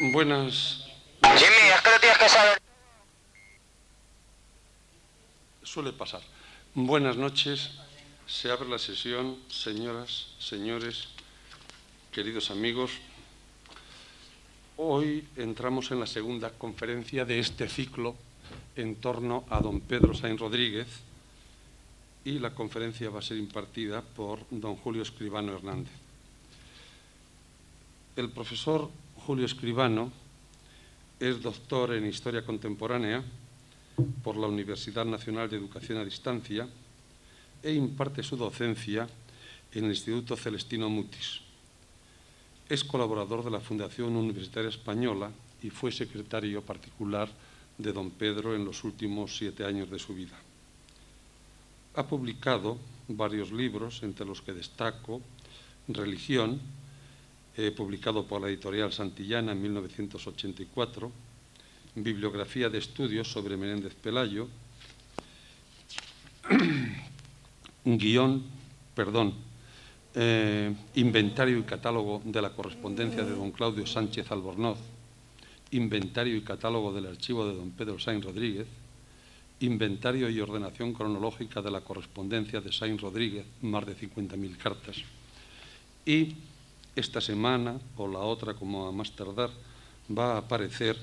Buenas. Jimmy, es que lo tienes que saber. Suele pasar. Buenas noches. Se abre la sesión, señoras, señores, queridos amigos. Hoy entramos en la segunda conferencia de este ciclo en torno a don Pedro Sainz Rodríguez, y la conferencia va a ser impartida por don Julio Escribano Hernández. El profesor Julio Escribano es doctor en Historia Contemporánea por la Universidad Nacional de Educación a Distancia e imparte su docencia en el Instituto Celestino Mutis. Es colaborador de la Fundación Universitaria Española y fue secretario particular de don Pedro en los últimos 7 años de su vida. Ha publicado varios libros, entre los que destaco Religión, publicado por la editorial Santillana en 1984, Bibliografía de estudios sobre Menéndez Pelayo, Inventario y catálogo de la correspondencia de don Claudio Sánchez Albornoz, Inventario y catálogo del archivo de don Pedro Sainz Rodríguez, Inventario y ordenación cronológica de la correspondencia de Sainz Rodríguez, más de 50.000 cartas. Y esta semana, o la otra como a más tardar, va a aparecer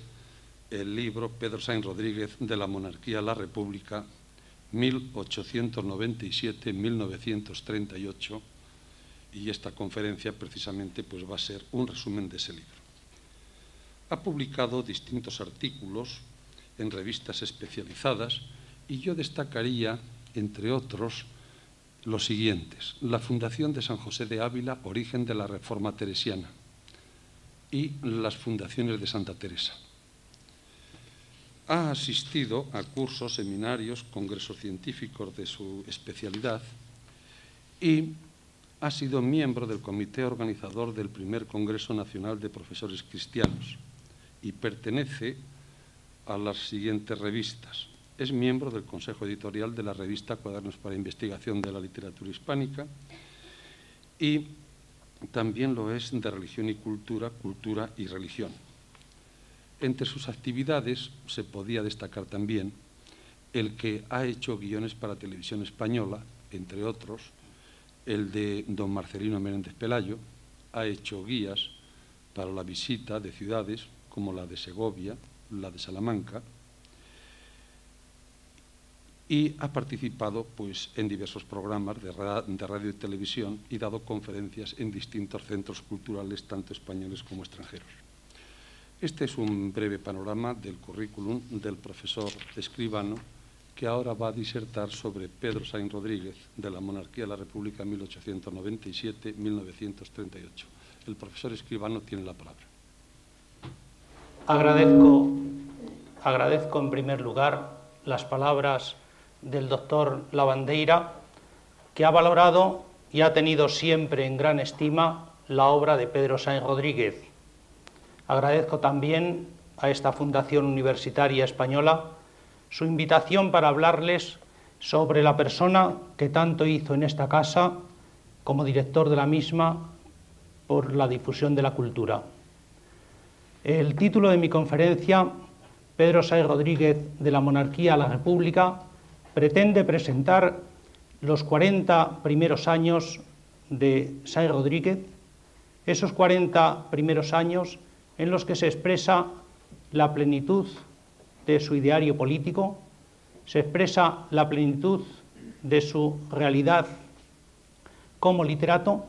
el libro Pedro Sainz Rodríguez, de la monarquía a la república, 1897-1938, y esta conferencia precisamente pues va a ser un resumen de ese libro. Ha publicado distintos artículos en revistas especializadas, y yo destacaría, entre otros, los siguientes: La Fundación de San José de Ávila, origen de la Reforma teresiana, y las fundaciones de Santa Teresa. Ha asistido a cursos, seminarios, congresos científicos de su especialidad y ha sido miembro del comité organizador del primer Congreso Nacional de Profesores Cristianos y pertenece a las siguientes revistas. Es miembro del Consejo Editorial de la revista Cuadernos para Investigación de la Literatura Hispánica y también lo es de Religión y Cultura, Cultura y Religión. Entre sus actividades se podía destacar también el que ha hecho guiones para Televisión Española, entre otros, el de don Marcelino Menéndez Pelayo. Ha hecho guías para la visita de ciudades como la de Segovia, la de Salamanca, y ha participado pues, en diversos programas de radio y televisión y dado conferencias en distintos centros culturales, tanto españoles como extranjeros. Este es un breve panorama del currículum del profesor Escribano, que ahora va a disertar sobre Pedro Sainz Rodríguez, de la monarquía a la república 1897-1938. El profesor Escribano tiene la palabra. Agradezco en primer lugar las palabras del doctor Lavandeira, que ha valorado y ha tenido siempre en gran estima la obra de Pedro Sainz Rodríguez. Agradezco también a esta Fundación Universitaria Española su invitación para hablarles sobre la persona que tanto hizo en esta casa como director de la misma por la difusión de la cultura. El título de mi conferencia, Pedro Sainz Rodríguez, de la monarquía a la república, pretende presentar los 40 primeros años de Sainz Rodríguez, esos 40 primeros años en los que se expresa la plenitud de su ideario político, se expresa la plenitud de su realidad como literato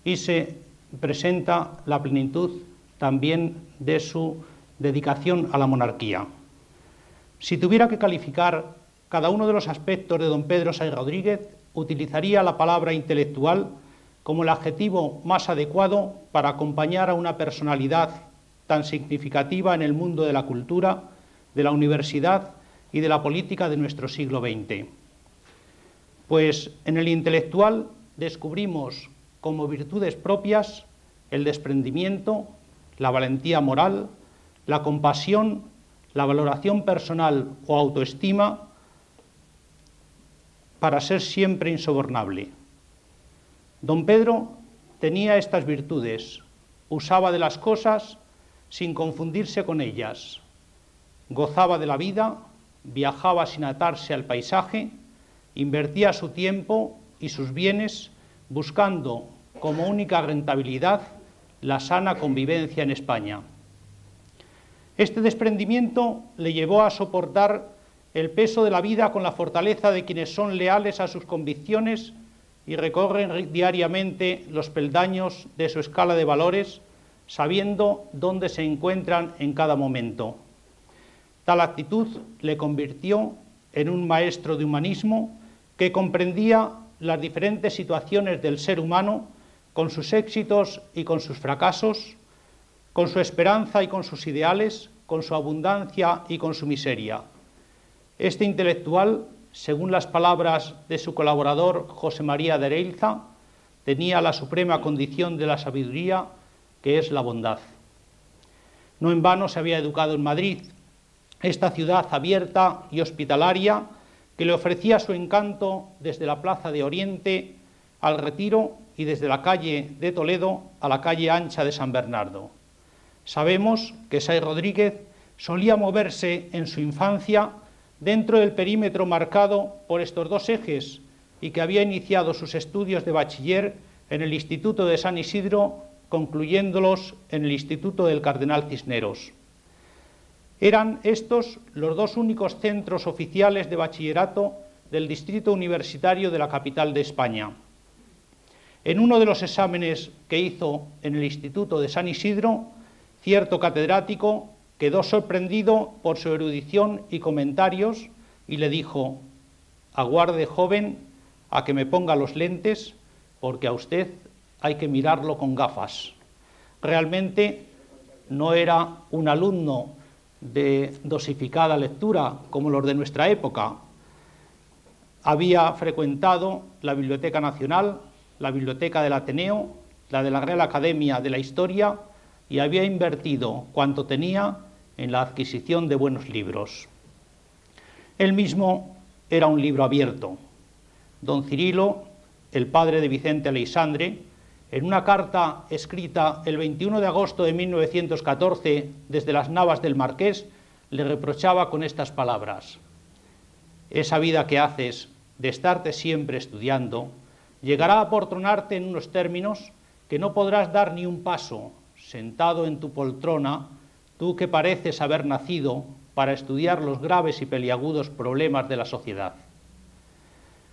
y se presenta la plenitud también de su dedicación a la monarquía. Si tuviera que calificar cada uno de los aspectos de don Pedro Sainz Rodríguez, utilizaría la palabra intelectual como el adjetivo más adecuado para acompañar a una personalidad tan significativa en el mundo de la cultura, de la universidad y de la política de nuestro siglo XX. Pues en el intelectual descubrimos como virtudes propias el desprendimiento, la valentía moral, la compasión, la valoración personal o autoestima para ser siempre insobornable. Don Pedro tenía estas virtudes, usaba de las cosas sin confundirse con ellas. Gozaba de la vida, viajaba sin atarse al paisaje, invertía su tiempo y sus bienes buscando como única rentabilidad la sana convivencia en España. Este desprendimiento le llevó a soportar el peso de la vida con la fortaleza de quienes son leales a sus convicciones y recorren diariamente los peldaños de su escala de valores, sabiendo dónde se encuentran en cada momento. Tal actitud le convirtió en un maestro de humanismo que comprendía las diferentes situaciones del ser humano, con sus éxitos y con sus fracasos, con su esperanza y con sus ideales, con su abundancia y con su miseria. Este intelectual, según las palabras de su colaborador José María de Ereilza, tenía la suprema condición de la sabiduría, que es la bondad. No en vano se había educado en Madrid, esta ciudad abierta y hospitalaria que le ofrecía su encanto desde la Plaza de Oriente al Retiro y desde la calle de Toledo a la calle ancha de San Bernardo. Sabemos que Sáenz Rodríguez solía moverse en su infancia dentro del perímetro marcado por estos dos ejes y que había iniciado sus estudios de bachiller en el Instituto de San Isidro, concluyéndolos en el Instituto del Cardenal Cisneros. Eran estos los dos únicos centros oficiales de bachillerato del distrito universitario de la capital de España. En uno de los exámenes que hizo en el Instituto de San Isidro, cierto catedrático quedó sorprendido por su erudición y comentarios y le dijo: aguarde, joven, a que me ponga los lentes, porque a usted hay que mirarlo con gafas. Realmente no era un alumno de dosificada lectura como los de nuestra época. Había frecuentado la Biblioteca Nacional, la Biblioteca del Ateneo, la de la Real Academia de la Historia, y había invertido cuanto tenía en la adquisición de buenos libros. Él mismo era un libro abierto. Don Cirilo, el padre de Vicente Aleixandre, en una carta escrita el 21 de agosto de 1914 desde las Navas del Marqués, le reprochaba con estas palabras: esa vida que haces de estarte siempre estudiando llegará a aportronarte en unos términos que no podrás dar ni un paso, sentado en tu poltrona, tú que pareces haber nacido para estudiar los graves y peliagudos problemas de la sociedad.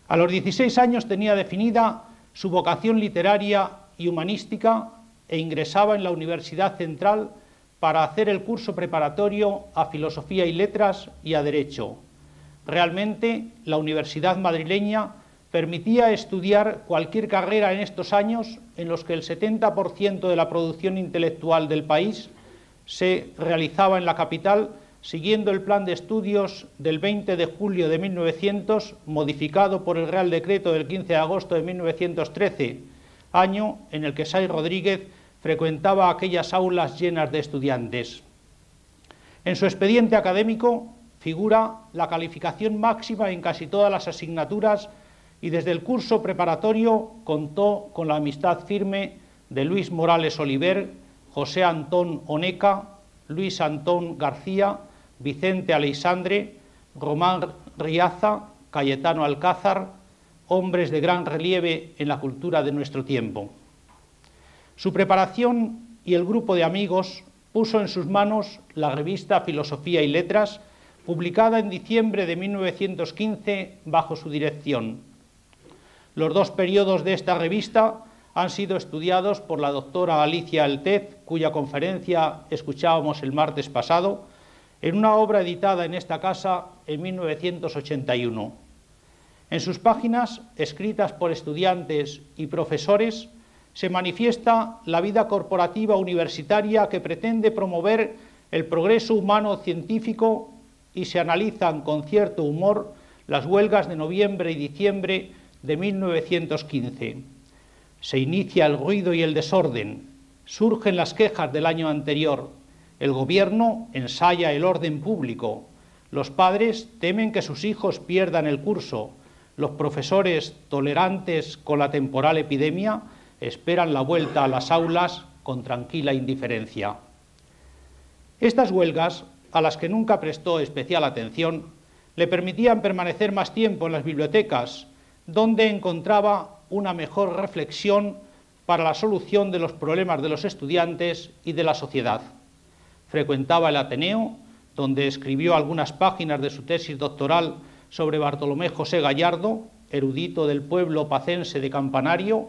A los 16 años tenía definida su vocación literaria y humanística e ingresaba en la Universidad Central para hacer el curso preparatorio a Filosofía y Letras y a Derecho. Realmente, la Universidad madrileña permitía estudiar cualquier carrera en estos años en los que el 70% de la producción intelectual del país se realizaba en la capital, siguiendo el plan de estudios del 20 de julio de 1900, modificado por el Real Decreto del 15 de agosto de 1913, año en el que Sáenz Rodríguez frecuentaba aquellas aulas llenas de estudiantes. En su expediente académico figura la calificación máxima en casi todas las asignaturas y desde el curso preparatorio contó con la amistad firme de Luis Morales Oliver, José Antón Oneca, Luis Antón García, Vicente Aleixandre, Román Riaza, Cayetano Alcázar, hombres de gran relieve en la cultura de nuestro tiempo. Su preparación y el grupo de amigos puso en sus manos la revista Filosofía y Letras, publicada en diciembre de 1915 bajo su dirección. Los dos periodos de esta revista han sido estudiados por la doctora Alicia Altez, cuya conferencia escuchábamos el martes pasado, en una obra editada en esta casa en 1981. En sus páginas, escritas por estudiantes y profesores, se manifiesta la vida corporativa universitaria que pretende promover el progreso humano científico y se analizan con cierto humor las huelgas de noviembre y diciembre de 1915. Se inicia el ruido y el desorden, surgen las quejas del año anterior, el gobierno ensaya el orden público, los padres temen que sus hijos pierdan el curso, los profesores, tolerantes con la temporal epidemia, esperan la vuelta a las aulas con tranquila indiferencia. Estas huelgas, a las que nunca prestó especial atención, le permitían permanecer más tiempo en las bibliotecas, donde encontraba una mejor reflexión para la solución de los problemas de los estudiantes y de la sociedad. Frecuentaba el Ateneo, donde escribió algunas páginas de su tesis doctoral sobre Bartolomé José Gallardo, erudito del pueblo pacense de Campanario.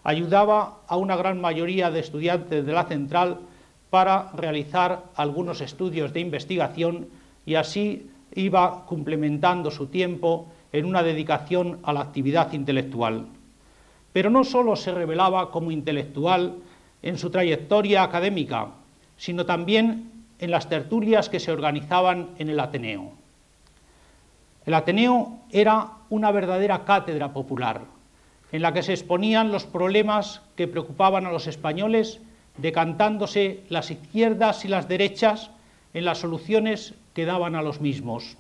Ayudaba a una gran mayoría de estudiantes de la Central para realizar algunos estudios de investigación y así iba complementando su tiempo en una dedicación a la actividad intelectual. Pero no solo se revelaba como intelectual en su trayectoria académica, sino también en las tertulias que se organizaban en el Ateneo. El Ateneo era una verdadera cátedra popular, en la que se exponían los problemas que preocupaban a los españoles, decantándose las izquierdas y las derechas en las soluciones que daban a los mismos.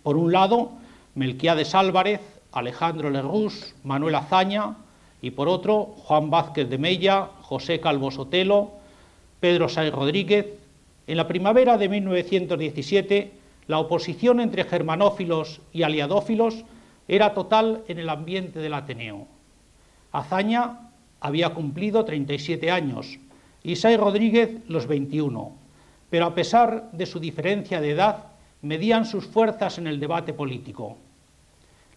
Por un lado, Melquiades Álvarez, Alejandro Lerroux, Manuel Azaña, y por otro, Juan Vázquez de Mella, José Calvo Sotelo, Pedro Sáenz Rodríguez. En la primavera de 1917, la oposición entre germanófilos y aliadófilos era total en el ambiente del Ateneo. Azaña había cumplido 37 años y Sáenz Rodríguez los 21, pero a pesar de su diferencia de edad, medían sus fuerzas en el debate político.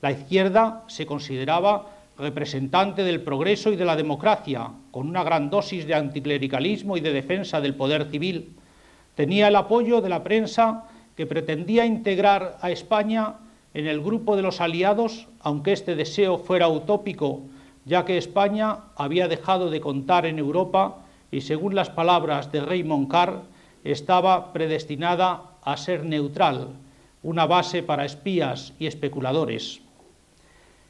La izquierda se consideraba representante del progreso y de la democracia, con una gran dosis de anticlericalismo y de defensa del poder civil. Tenía el apoyo de la prensa, que pretendía integrar a España en el grupo de los aliados, aunque este deseo fuera utópico, ya que España había dejado de contar en Europa y, según las palabras de Raymond Carr, estaba predestinada a ser neutral, una base para espías y especuladores.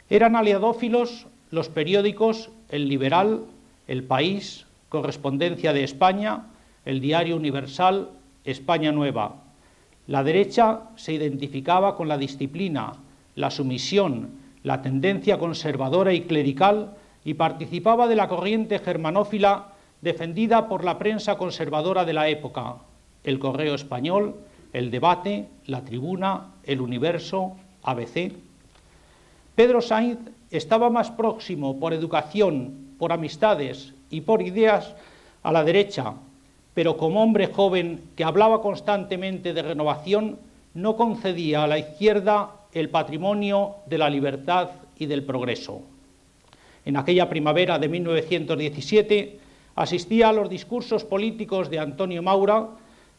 Eran aliadófilos los periódicos El Liberal, El País, Correspondencia de España, El Diario Universal, España Nueva. La derecha se identificaba con la disciplina, la sumisión, la tendencia conservadora y clerical y participaba de la corriente germanófila defendida por la prensa conservadora de la época, El Correo Español, El Debate, La Tribuna, El Universo, ABC. Pedro Sáenz estaba más próximo por educación, por amistades y por ideas a la derecha, pero como hombre joven que hablaba constantemente de renovación, no concedía a la izquierda el patrimonio de la libertad y del progreso. En aquella primavera de 1917 asistía a los discursos políticos de Antonio Maura,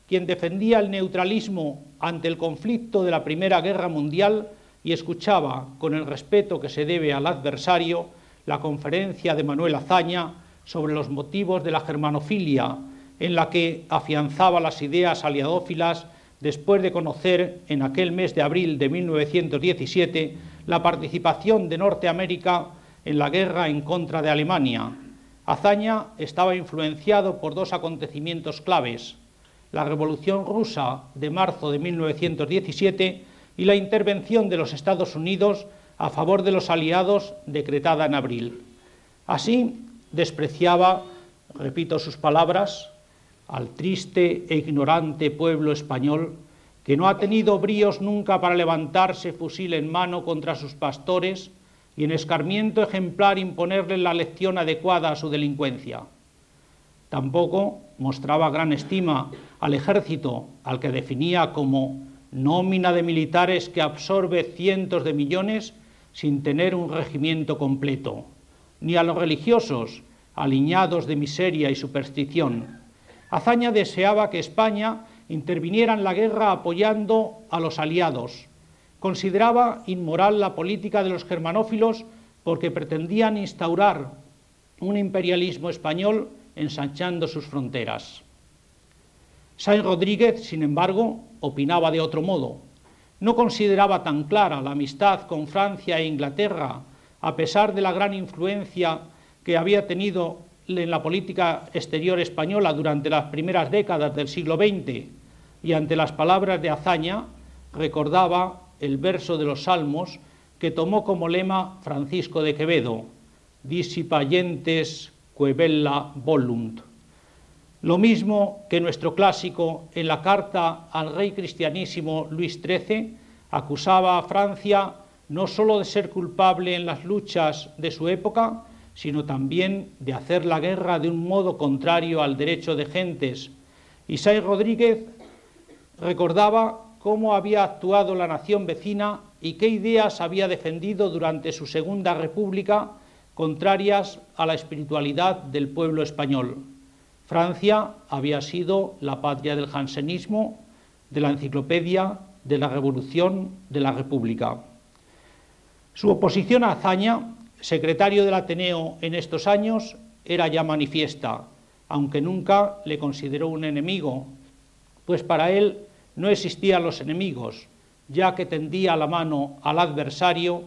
quien defendía el neutralismo ante el conflicto de la Primera Guerra Mundial y escuchaba, con el respeto que se debe al adversario, la conferencia de Manuel Azaña sobre los motivos de la germanofilia, en la que afianzaba las ideas aliadófilas después de conocer en aquel mes de abril de 1917 la participación de Norteamérica en la guerra en contra de Alemania. Azaña estaba influenciado por dos acontecimientos claves: la Revolución Rusa de marzo de 1917 y la intervención de los Estados Unidos a favor de los aliados decretada en abril. Así despreciaba, repito sus palabras, al triste e ignorante pueblo español que no ha tenido bríos nunca para levantarse fusil en mano contra sus pastores y en escarmiento ejemplar imponerle la lección adecuada a su delincuencia. Tampoco mostraba gran estima al ejército, al que definía como nómina de militares que absorbe cientos de millones sin tener un regimiento completo, ni a los religiosos, aliñados de miseria y superstición. Azaña deseaba que España interviniera en la guerra apoyando a los aliados. Consideraba inmoral la política de los germanófilos porque pretendían instaurar un imperialismo español ensanchando sus fronteras. Sáenz Rodríguez, sin embargo, opinaba de otro modo. No consideraba tan clara la amistad con Francia e Inglaterra, a pesar de la gran influencia que había tenido en la política exterior española durante las primeras décadas del siglo XX, y ante las palabras de Azaña recordaba el verso de los Salmos que tomó como lema Francisco de Quevedo: Dissipa gentes que bella volunt. Lo mismo que nuestro clásico en la carta al rey cristianísimo Luis XIII acusaba a Francia no solo de ser culpable en las luchas de su época, sino también de hacer la guerra de un modo contrario al derecho de gentes. Y Sáenz Rodríguez recordaba cómo había actuado la nación vecina y qué ideas había defendido durante su Segunda República contrarias a la espiritualidad del pueblo español. Francia había sido la patria del jansenismo, de la enciclopedia, de la revolución, de la república. Su oposición a Azaña, secretario del Ateneo en estos años, era ya manifiesta, aunque nunca le consideró un enemigo, pues para él no existían los enemigos, ya que tendía la mano al adversario,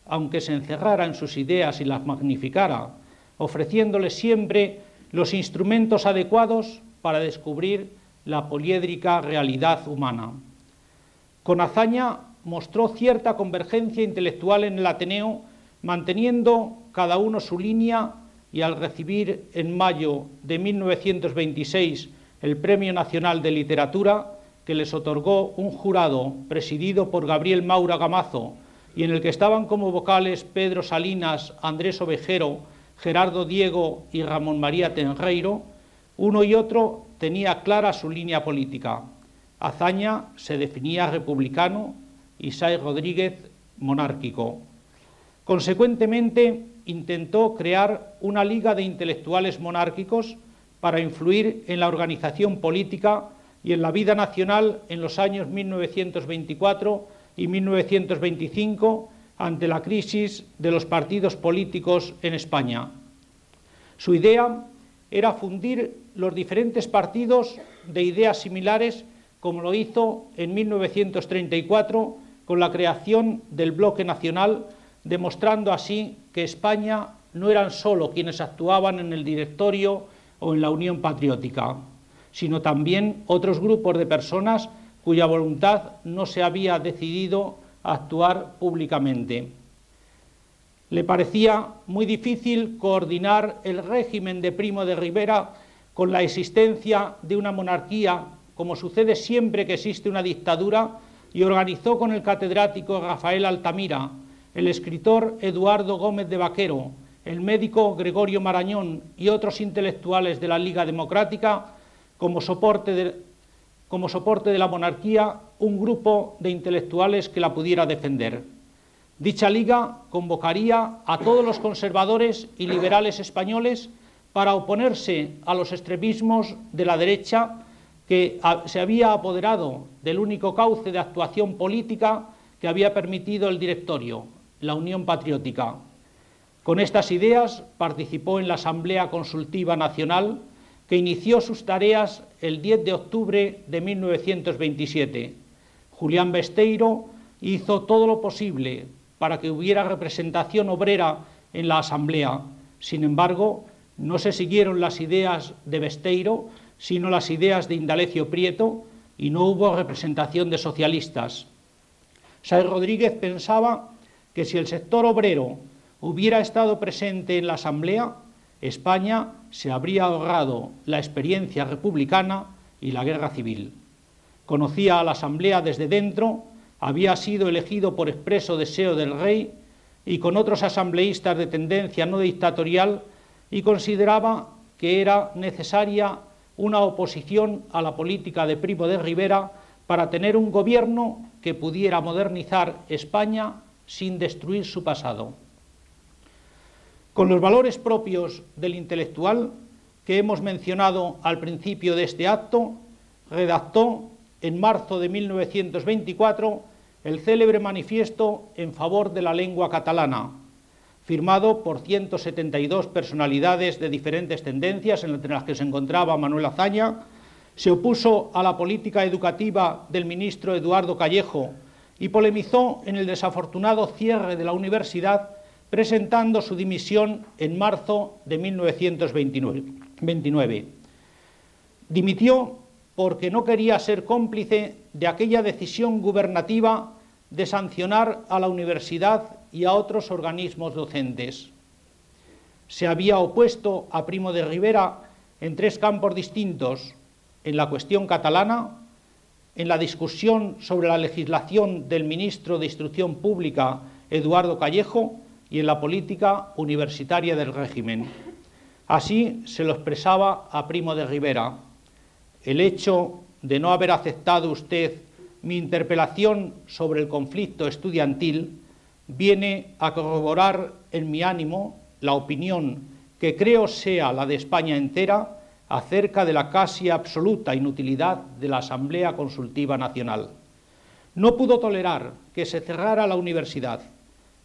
aunque se encerrara en sus ideas y las magnificara, ofreciéndole siempre los instrumentos adecuados para descubrir la poliédrica realidad humana. Con Azaña mostró cierta convergencia intelectual en el Ateneo, manteniendo cada uno su línea, y al recibir en mayo de 1926 el Premio Nacional de Literatura, que les otorgó un jurado presidido por Gabriel Maura Gamazo y en el que estaban como vocales Pedro Salinas, Andrés Ovejero, Gerardo Diego y Ramón María Tenreiro, uno y otro tenía clara su línea política. Azaña se definía republicano y Sáenz Rodríguez monárquico. Consecuentemente, intentó crear una liga de intelectuales monárquicos para influir en la organización política y en la vida nacional en los años 1924 y 1925 ante la crisis de los partidos políticos en España. Su idea era fundir los diferentes partidos de ideas similares, como lo hizo en 1934 con la creación del Bloque Nacional, demostrando así que España no eran solo quienes actuaban en el directorio o en la Unión Patriótica, sino también otros grupos de personas cuya voluntad no se había decidido a actuar públicamente. Le parecía muy difícil coordinar el régimen de Primo de Rivera con la existencia de una monarquía, como sucede siempre que existe una dictadura, y organizó con el catedrático Rafael Altamira, el escritor Eduardo Gómez de Vaquero, el médico Gregorio Marañón y otros intelectuales de la Liga Democrática como soporte de la monarquía, un grupo de intelectuales que la pudiera defender. Dicha liga convocaría a todos los conservadores y liberales españoles para oponerse a los extremismos de la derecha que se había apoderado del único cauce de actuación política que había permitido el directorio, la Unión Patriótica. Con estas ideas participó en la Asamblea Consultiva Nacional, que inició sus tareas el 10 de octubre de 1927. Julián Besteiro hizo todo lo posible para que hubiera representación obrera en la Asamblea. Sin embargo, no se siguieron las ideas de Besteiro, sino las ideas de Indalecio Prieto, y no hubo representación de socialistas. Sáenz Rodríguez pensaba que si el sector obrero hubiera estado presente en la Asamblea, España se habría ahorrado la experiencia republicana y la guerra civil. Conocía a la Asamblea desde dentro, había sido elegido por expreso deseo del rey y con otros asambleístas de tendencia no dictatorial, y consideraba que era necesaria una oposición a la política de Primo de Rivera para tener un gobierno que pudiera modernizar España sin destruir su pasado. Con los valores propios del intelectual que hemos mencionado al principio de este acto, redactó en marzo de 1924 el célebre manifiesto en favor de la lengua catalana, firmado por 172 personalidades de diferentes tendencias, entre las que se encontraba Manuel Azaña. Se opuso a la política educativa del ministro Eduardo Callejo y polemizó en el desafortunado cierre de la universidad, presentando su dimisión en marzo de 1929. Dimitió porque no quería ser cómplice de aquella decisión gubernativa de sancionar a la universidad y a otros organismos docentes. Se había opuesto a Primo de Rivera en tres campos distintos: en la cuestión catalana, en la discusión sobre la legislación del ministro de Instrucción Pública, Eduardo Callejo, y en la política universitaria del régimen. Así se lo expresaba a Primo de Rivera: el hecho de no haber aceptado usted mi interpelación sobre el conflicto estudiantil viene a corroborar en mi ánimo la opinión que creo sea la de España entera acerca de la casi absoluta inutilidad de la Asamblea Consultiva Nacional. No pudo tolerar que se cerrara la universidad.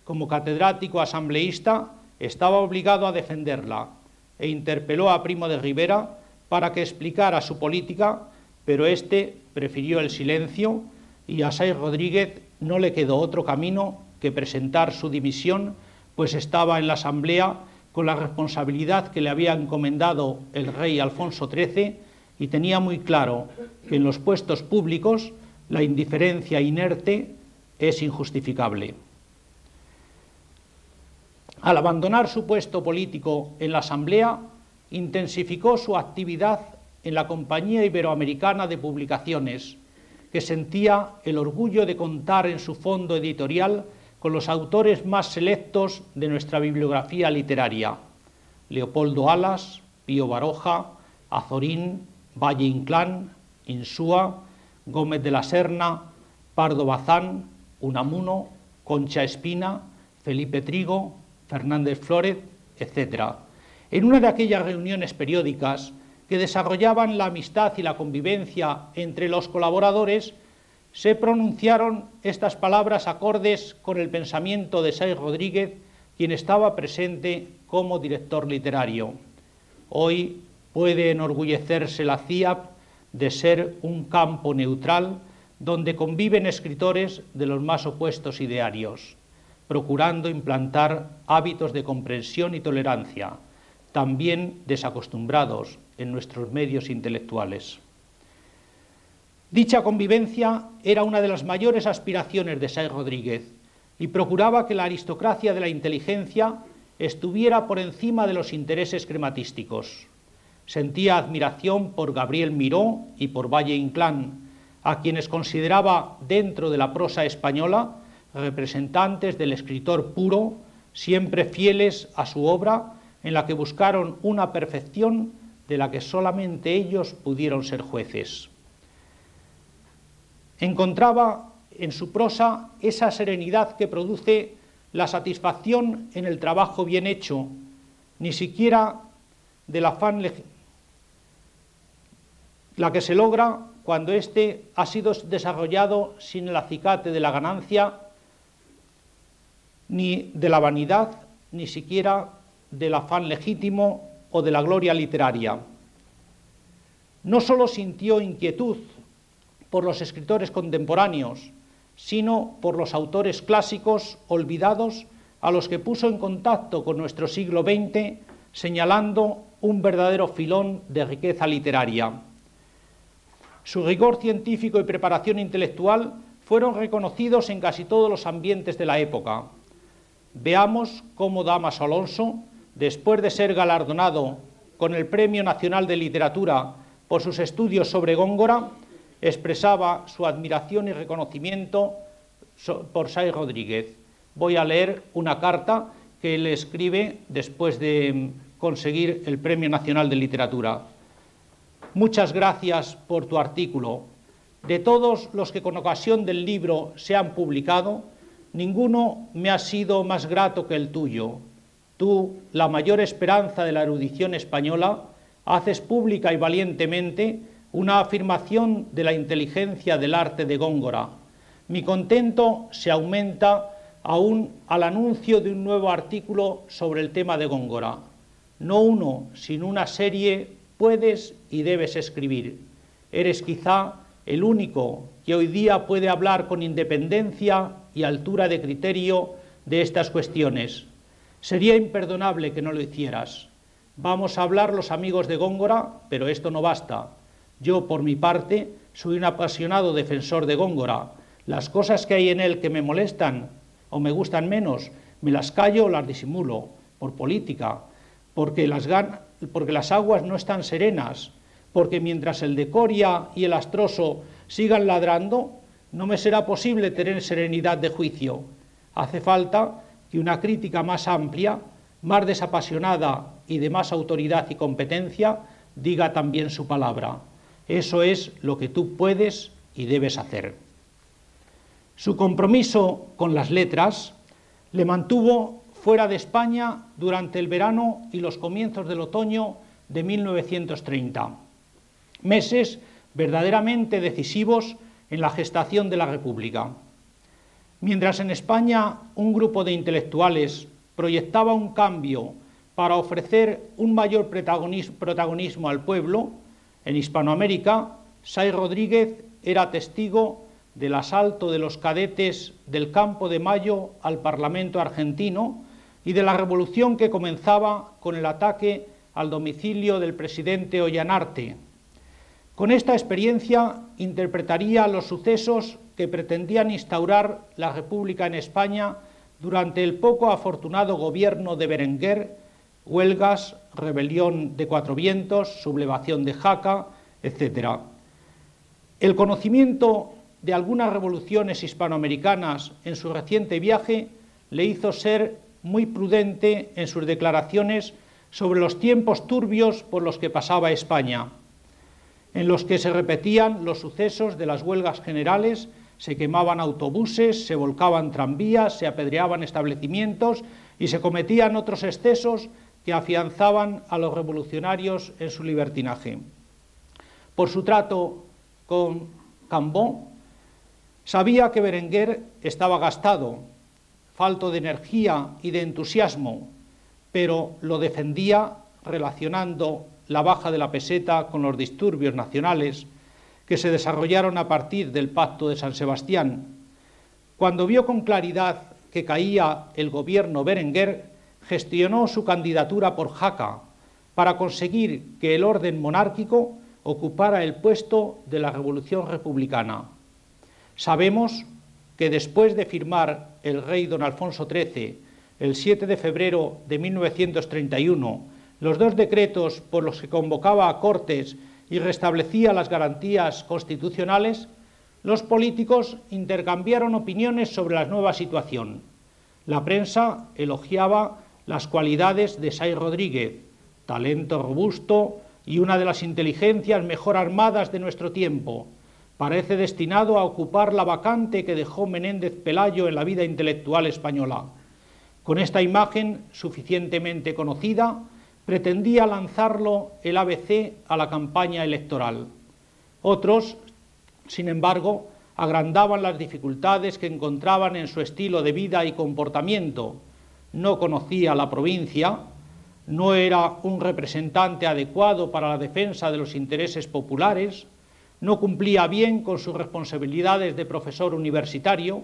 Como catedrático asambleísta estaba obligado a defenderla e interpeló a Primo de Rivera para que explicara su política, pero éste prefirió el silencio y a Sáenz Rodríguez no le quedó otro camino que presentar su dimisión, pues estaba en la Asamblea con la responsabilidad que le había encomendado el rey Alfonso XIII y tenía muy claro que en los puestos públicos la indiferencia inerte es injustificable. Al abandonar su puesto político en la Asamblea, intensificó su actividad en la Compañía Iberoamericana de Publicaciones, que sentía el orgullo de contar en su fondo editorial con los autores más selectos de nuestra bibliografía literaria: Leopoldo Alas, Pío Baroja, Azorín, Valle Inclán, Insúa, Gómez de la Serna, Pardo Bazán, Unamuno, Concha Espina, Felipe Trigo, Fernández Flórez, etc. En una de aquellas reuniones periódicas que desarrollaban la amistad y la convivencia entre los colaboradores, se pronunciaron estas palabras acordes con el pensamiento de Sáenz Rodríguez, quien estaba presente como director literario: hoy puede enorgullecerse la CIAP de ser un campo neutral donde conviven escritores de los más opuestos idearios, procurando implantar hábitos de comprensión y tolerancia, también desacostumbrados en nuestros medios intelectuales. Dicha convivencia era una de las mayores aspiraciones de Sáenz Rodríguez y procuraba que la aristocracia de la inteligencia estuviera por encima de los intereses crematísticos. Sentía admiración por Gabriel Miró y por Valle Inclán, a quienes consideraba dentro de la prosa española representantes del escritor puro, siempre fieles a su obra, en la que buscaron una perfección de la que solamente ellos pudieron ser jueces. Encontraba en su prosa esa serenidad que produce la satisfacción en el trabajo bien hecho, ni siquiera del afán la que se logra cuando éste ha sido desarrollado sin el acicate de la ganancia, ni de la vanidad, ni siquiera del afán legítimo o de la gloria literaria. No solo sintió inquietud por los escritores contemporáneos, sino por los autores clásicos olvidados a los que puso en contacto con nuestro siglo XX, señalando un verdadero filón de riqueza literaria. Su rigor científico y preparación intelectual fueron reconocidos en casi todos los ambientes de la época. Veamos cómo Dámaso Alonso, después de ser galardonado con el Premio Nacional de Literatura por sus estudios sobre Góngora, expresaba su admiración y reconocimiento por Sáenz Rodríguez. Voy a leer una carta que él escribe después de conseguir el Premio Nacional de Literatura. Muchas gracias por tu artículo. De todos los que con ocasión del libro se han publicado, ninguno me ha sido más grato que el tuyo. Tú, la mayor esperanza de la erudición española, haces pública y valientemente una afirmación de la inteligencia del arte de Góngora. Mi contento se aumenta aún al anuncio de un nuevo artículo sobre el tema de Góngora. No uno, sino una serie puedes y debes escribir. Eres quizá el único que hoy día puede hablar con independencia y altura de criterio de estas cuestiones. Sería imperdonable que no lo hicieras. Vamos a hablar los amigos de Góngora, pero esto no basta. Yo, por mi parte, soy un apasionado defensor de Góngora. Las cosas que hay en él que me molestan o me gustan menos, me las callo o las disimulo, por política, porque las porque las aguas no están serenas, porque mientras el de Coria y el Astroso sigan ladrando, no me será posible tener serenidad de juicio. Hace falta que una crítica más amplia, más desapasionada y de más autoridad y competencia diga también su palabra. Eso es lo que tú puedes y debes hacer. Su compromiso con las letras le mantuvo fuera de España durante el verano y los comienzos del otoño de 1930, meses verdaderamente decisivos en la gestación de la República. Mientras en España un grupo de intelectuales proyectaba un cambio para ofrecer un mayor protagonismo al pueblo, en Hispanoamérica, Sáenz Rodríguez era testigo del asalto de los cadetes del Campo de Mayo al Parlamento argentino y de la revolución que comenzaba con el ataque al domicilio del presidente Ollanarte. Con esta experiencia interpretaría los sucesos que pretendían instaurar la República en España durante el poco afortunado gobierno de Berenguer, huelgas, rebelión de Cuatro Vientos, sublevación de Jaca, etc. El conocimiento de algunas revoluciones hispanoamericanas en su reciente viaje le hizo ser muy prudente en sus declaraciones sobre los tiempos turbios por los que pasaba España, en los que se repetían los sucesos de las huelgas generales, se quemaban autobuses, se volcaban tranvías, se apedreaban establecimientos y se cometían otros excesos que afianzaban a los revolucionarios en su libertinaje. Por su trato con Cambó, sabía que Berenguer estaba gastado, falto de energía y de entusiasmo, pero lo defendía relacionando la baja de la peseta con los disturbios nacionales que se desarrollaron a partir del Pacto de San Sebastián. Cuando vio con claridad que caía el gobierno Berenguer, gestionó su candidatura por Jaca para conseguir que el orden monárquico ocupara el puesto de la Revolución Republicana. Sabemos que después de firmar el rey don Alfonso XIII, el 7 de febrero de 1931, los dos decretos por los que convocaba a Cortes y restablecía las garantías constitucionales, los políticos intercambiaron opiniones sobre la nueva situación. La prensa elogiaba las cualidades de Sáenz Rodríguez, talento robusto y una de las inteligencias mejor armadas de nuestro tiempo. Parece destinado a ocupar la vacante que dejó Menéndez Pelayo en la vida intelectual española. Con esta imagen suficientemente conocida, pretendía lanzarlo el ABC a la campaña electoral. Otros, sin embargo, agrandaban las dificultades que encontraban en su estilo de vida y comportamiento. No conocía la provincia, no era un representante adecuado para la defensa de los intereses populares, no cumplía bien con sus responsabilidades de profesor universitario.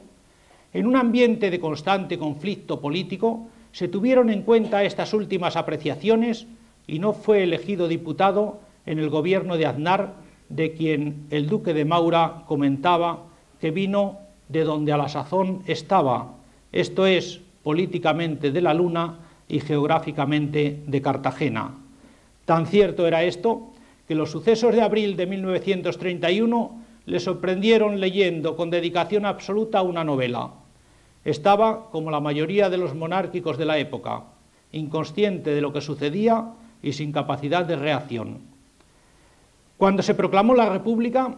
En un ambiente de constante conflicto político, se tuvieron en cuenta estas últimas apreciaciones y no fue elegido diputado en el gobierno de Aznar, de quien el duque de Maura comentaba que vino de donde a la sazón estaba, esto es, políticamente de la Luna y geográficamente de Cartagena. Tan cierto era esto que los sucesos de abril de 1931 le sorprendieron leyendo con dedicación absoluta una novela. Estaba, como la mayoría de los monárquicos de la época, inconsciente de lo que sucedía y sin capacidad de reacción. Cuando se proclamó la República,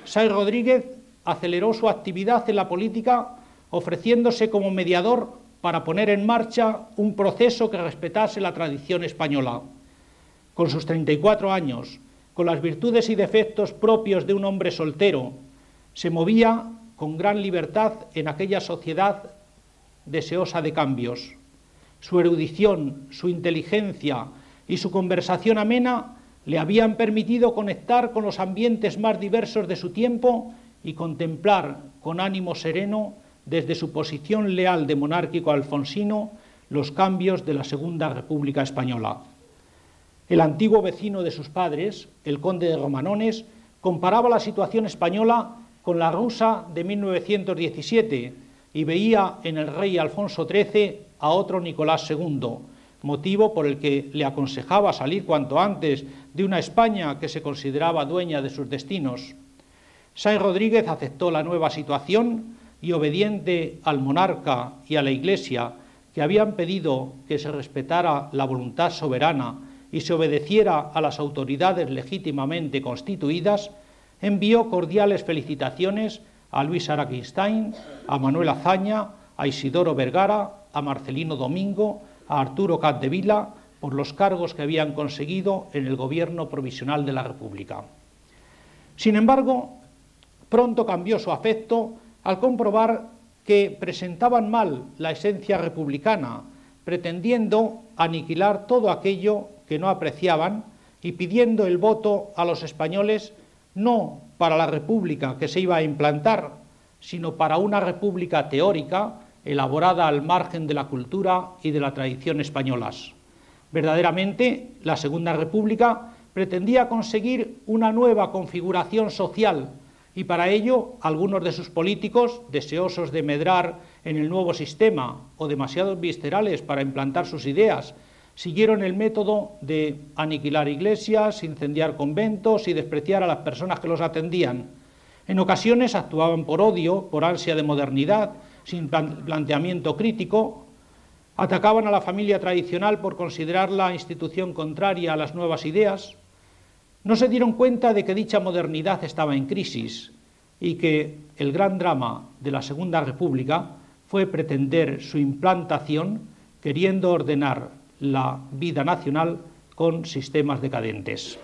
Sáenz Rodríguez aceleró su actividad en la política ofreciéndose como mediador para poner en marcha un proceso que respetase la tradición española. Con sus 34 años, con las virtudes y defectos propios de un hombre soltero, se movía con gran libertad en aquella sociedad deseosa de cambios. Su erudición, su inteligencia y su conversación amena le habían permitido conectar con los ambientes más diversos de su tiempo y contemplar con ánimo sereno, desde su posición leal de monárquico alfonsino, los cambios de la Segunda República Española. El antiguo vecino de sus padres, el conde de Romanones, comparaba la situación española con la rusa de 1917 y veía en el rey Alfonso XIII a otro Nicolás II, motivo por el que le aconsejaba salir cuanto antes de una España que se consideraba dueña de sus destinos. Sáenz Rodríguez aceptó la nueva situación y, obediente al monarca y a la Iglesia, que habían pedido que se respetara la voluntad soberana y se obedeciera a las autoridades legítimamente constituidas, envió cordiales felicitaciones a Luis Araquistáin, a Manuel Azaña, a Isidoro Vergara, a Marcelino Domingo, a Arturo Capdevila, por los cargos que habían conseguido en el gobierno provisional de la República. Sin embargo, pronto cambió su afecto al comprobar que presentaban mal la esencia republicana, pretendiendo aniquilar todo aquello que no apreciaban y pidiendo el voto a los españoles no para la república que se iba a implantar, sino para una república teórica elaborada al margen de la cultura y de la tradición españolas. Verdaderamente, la Segunda República pretendía conseguir una nueva configuración social y para ello algunos de sus políticos, deseosos de medrar en el nuevo sistema o demasiado viscerales para implantar sus ideas, siguieron el método de aniquilar iglesias, incendiar conventos y despreciar a las personas que los atendían. En ocasiones actuaban por odio, por ansia de modernidad, sin planteamiento crítico, atacaban a la familia tradicional por considerarla institución contraria a las nuevas ideas. No se dieron cuenta de que dicha modernidad estaba en crisis y que el gran drama de la Segunda República fue pretender su implantación queriendo ordenar la vida nacional con sistemas decadentes.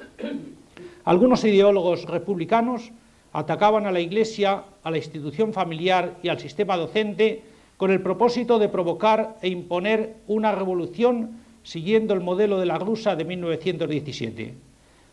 Algunos ideólogos republicanos atacaban a la Iglesia, a la institución familiar y al sistema docente con el propósito de provocar e imponer una revolución siguiendo el modelo de la rusa de 1917.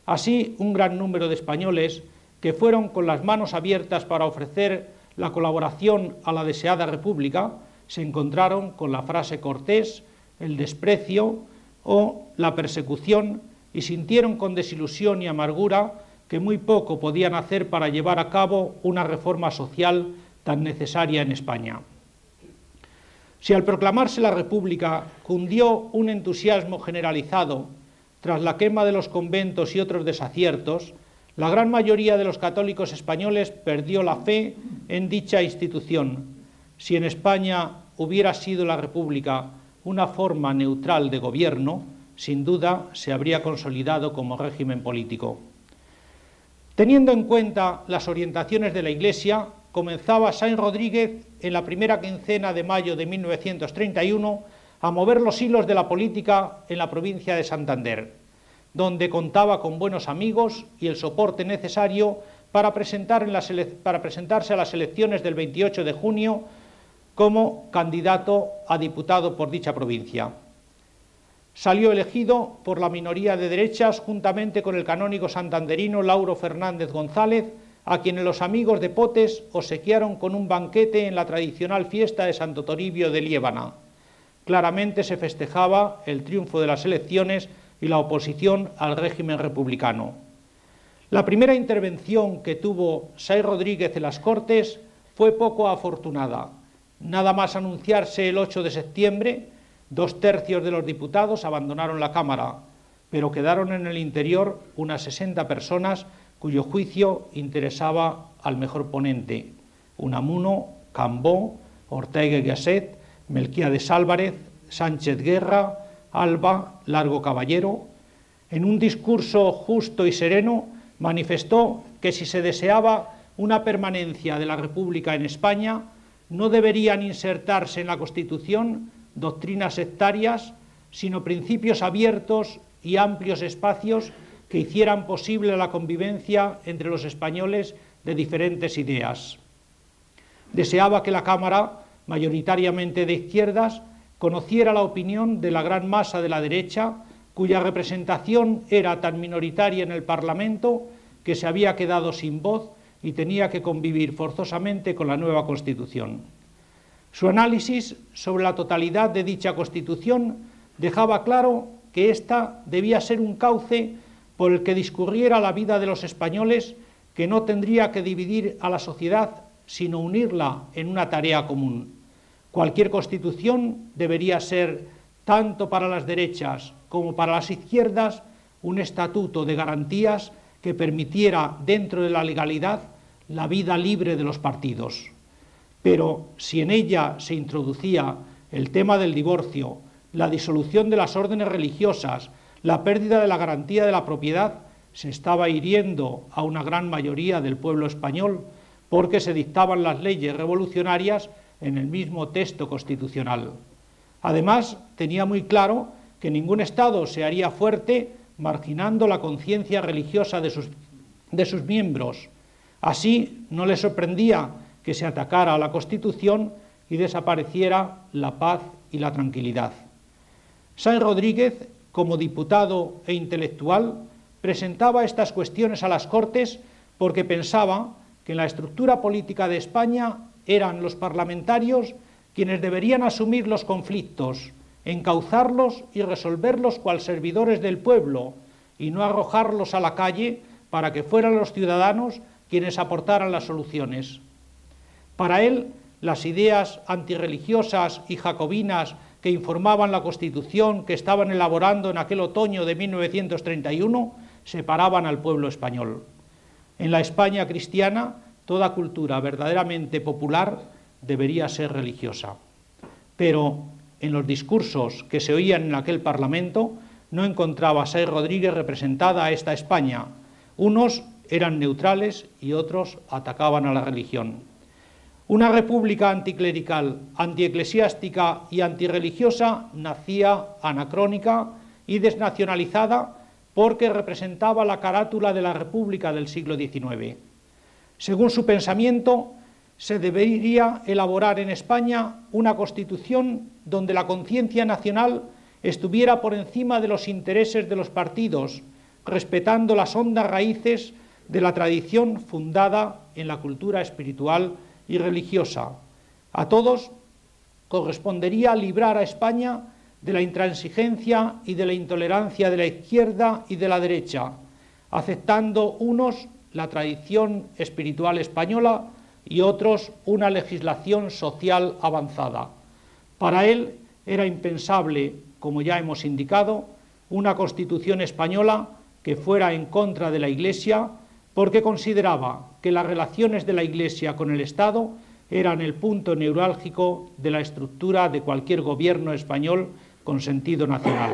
Así, un gran número de españoles que fueron con las manos abiertas para ofrecer la colaboración a la deseada república se encontraron con la frase cortés, el desprecio o la persecución y sintieron con desilusión y amargura que muy poco podían hacer para llevar a cabo una reforma social tan necesaria en España. Si al proclamarse la República cundió un entusiasmo generalizado tras la quema de los conventos y otros desaciertos, la gran mayoría de los católicos españoles perdió la fe en dicha institución. Si en España hubiera sido la República una forma neutral de gobierno, sin duda se habría consolidado como régimen político. Teniendo en cuenta las orientaciones de la Iglesia, comenzaba Sáenz Rodríguez en la primera quincena de mayo de 1931 a mover los hilos de la política en la provincia de Santander, donde contaba con buenos amigos y el soporte necesario para presentarse a las elecciones del 28 de junio como candidato a diputado por dicha provincia. Salió elegido por la minoría de derechas juntamente con el canónigo santanderino Lauro Fernández González, a quienes los amigos de Potes obsequiaron con un banquete en la tradicional fiesta de Santo Toribio de Liébana. Claramente se festejaba el triunfo de las elecciones y la oposición al régimen republicano. La primera intervención que tuvo Sáenz Rodríguez en las Cortes fue poco afortunada. Nada más anunciarse el 8 de septiembre, 2/3 de los diputados abandonaron la Cámara, pero quedaron en el interior unas 60 personas cuyo juicio interesaba al mejor ponente: Unamuno, Cambó, Ortega y Gasset, Melquiades Álvarez, Sánchez Guerra, Alba, Largo Caballero. En un discurso justo y sereno manifestó que si se deseaba una permanencia de la República en España, no deberían insertarse en la Constitución doctrinas sectarias, sino principios abiertos y amplios espacios que hicieran posible la convivencia entre los españoles de diferentes ideas. Deseaba que la Cámara, mayoritariamente de izquierdas, conociera la opinión de la gran masa de la derecha, cuya representación era tan minoritaria en el Parlamento que se había quedado sin voz y tenía que convivir forzosamente con la nueva Constitución. Su análisis sobre la totalidad de dicha Constitución dejaba claro que ésta debía ser un cauce por el que discurriera la vida de los españoles, que no tendría que dividir a la sociedad, sino unirla en una tarea común. Cualquier Constitución debería ser tanto para las derechas como para las izquierdas, un estatuto de garantías que permitiera, dentro de la legalidad, la vida libre de los partidos. Pero si en ella se introducía el tema del divorcio, la disolución de las órdenes religiosas, la pérdida de la garantía de la propiedad, se estaba hiriendo a una gran mayoría del pueblo español, porque se dictaban las leyes revolucionarias en el mismo texto constitucional. Además, tenía muy claro que ningún Estado se haría fuerte marginando la conciencia religiosa de sus miembros. Así, no le sorprendía que se atacara a la Constitución y desapareciera la paz y la tranquilidad. Sáenz Rodríguez, como diputado e intelectual, presentaba estas cuestiones a las Cortes porque pensaba que en la estructura política de España eran los parlamentarios quienes deberían asumir los conflictos, encauzarlos y resolverlos cual servidores del pueblo, y no arrojarlos a la calle para que fueran los ciudadanos quienes aportaran las soluciones. Para él, las ideas antirreligiosas y jacobinas que informaban la Constitución que estaban elaborando en aquel otoño de 1931 separaban al pueblo español. En la España cristiana, toda cultura verdaderamente popular debería ser religiosa. Pero en los discursos que se oían en aquel Parlamento no encontraba a Sáenz Rodríguez representada a esta España. Unos eran neutrales y otros atacaban a la religión. Una república anticlerical, antieclesiástica y antirreligiosa nacía anacrónica y desnacionalizada porque representaba la carátula de la república del siglo XIX. Según su pensamiento, se debería elaborar en España una constitución donde la conciencia nacional estuviera por encima de los intereses de los partidos, respetando las hondas raíces de la tradición fundada en la cultura espiritual y religiosa. A todos correspondería librar a España de la intransigencia y de la intolerancia de la izquierda y de la derecha, aceptando unos la tradición espiritual española y otros una legislación social avanzada. Para él era impensable, como ya hemos indicado, una constitución española que fuera en contra de la Iglesia, porque consideraba que las relaciones de la Iglesia con el Estado eran el punto neurálgico de la estructura de cualquier gobierno español con sentido nacional.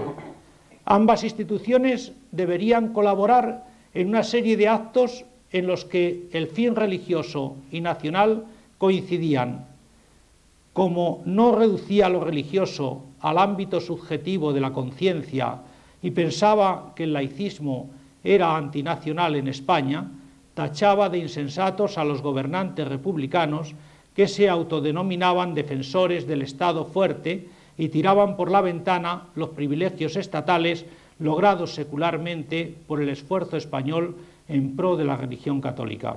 Ambas instituciones deberían colaborar en una serie de actos en los que el fin religioso y nacional coincidían. Como no reducía lo religioso al ámbito subjetivo de la conciencia y pensaba que el laicismo era antinacional en España, tachaba de insensatos a los gobernantes republicanos que se autodenominaban defensores del Estado fuerte y tiraban por la ventana los privilegios estatales logrados secularmente por el esfuerzo español en pro de la religión católica.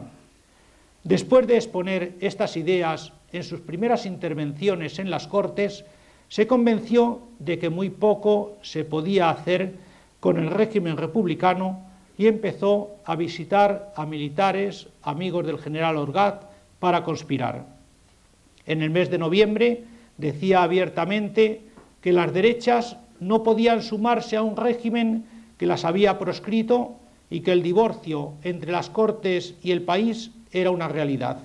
Después de exponer estas ideas en sus primeras intervenciones en las Cortes, se convenció de que muy poco se podía hacer con el régimen republicano y empezó a visitar a militares, amigos del general Orgaz, para conspirar. En el mes de noviembre decía abiertamente que las derechas no podían sumarse a un régimen que las había proscrito y que el divorcio entre las Cortes y el país era una realidad.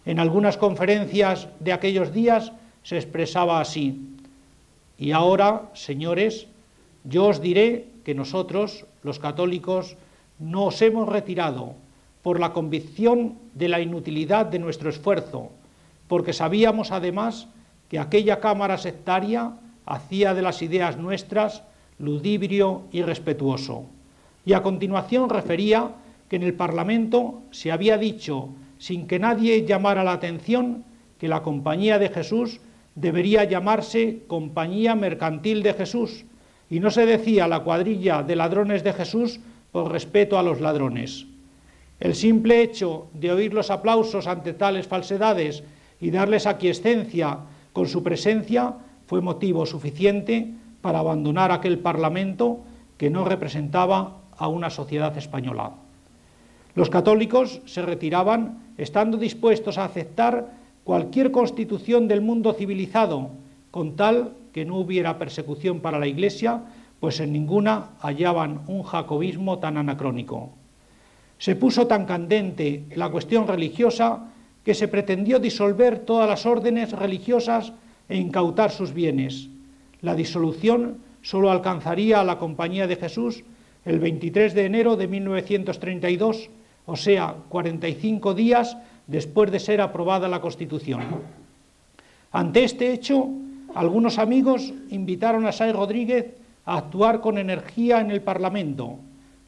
En algunas conferencias de aquellos días se expresaba así: y ahora, señores, yo os diré que nosotros, los católicos, nos hemos retirado por la convicción de la inutilidad de nuestro esfuerzo, porque sabíamos además que aquella cámara sectaria hacía de las ideas nuestras ludibrio y irrespetuoso. Y a continuación refería que en el Parlamento se había dicho, sin que nadie llamara la atención, que la Compañía de Jesús debería llamarse Compañía Mercantil de Jesús, y no se decía la cuadrilla de ladrones de Jesús por respeto a los ladrones. El simple hecho de oír los aplausos ante tales falsedades y darles aquiescencia con su presencia fue motivo suficiente para abandonar aquel Parlamento que no representaba a una sociedad española. Los católicos se retiraban estando dispuestos a aceptar cualquier constitución del mundo civilizado, con tal que no hubiera persecución para la Iglesia, pues en ninguna hallaban un jacobismo tan anacrónico. Se puso tan candente la cuestión religiosa que se pretendió disolver todas las órdenes religiosas e incautar sus bienes. La disolución solo alcanzaría a la Compañía de Jesús el 23 de enero de 1932, o sea, 45 días después de ser aprobada la Constitución. Ante este hecho, algunos amigos invitaron a Sáenz Rodríguez a actuar con energía en el Parlamento.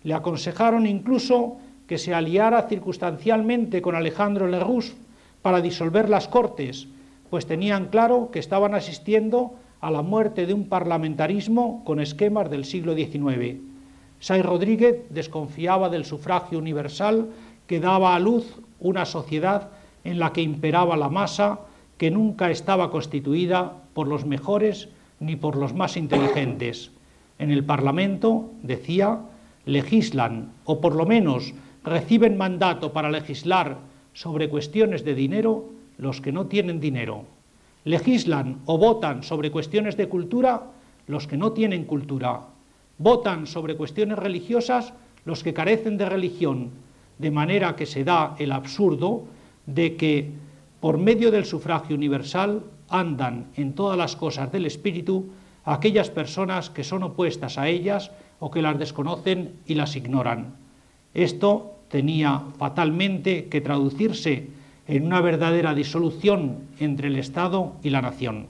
Le aconsejaron incluso que se aliara circunstancialmente con Alejandro Lerroux para disolver las Cortes, pues tenían claro que estaban asistiendo a la muerte de un parlamentarismo con esquemas del siglo XIX. Sáenz Rodríguez desconfiaba del sufragio universal que daba a luz una sociedad en la que imperaba la masa, que nunca estaba constituida por los mejores ni por los más inteligentes. En el Parlamento, decía, legislan, o por lo menos reciben mandato para legislar sobre cuestiones de dinero los que no tienen dinero. Legislan o votan sobre cuestiones de cultura los que no tienen cultura. Votan sobre cuestiones religiosas los que carecen de religión, de manera que se da el absurdo de que por medio del sufragio universal andan en todas las cosas del espíritu aquellas personas que son opuestas a ellas o que las desconocen y las ignoran. Esto tenía fatalmente que traducirse en una verdadera disolución entre el Estado y la nación.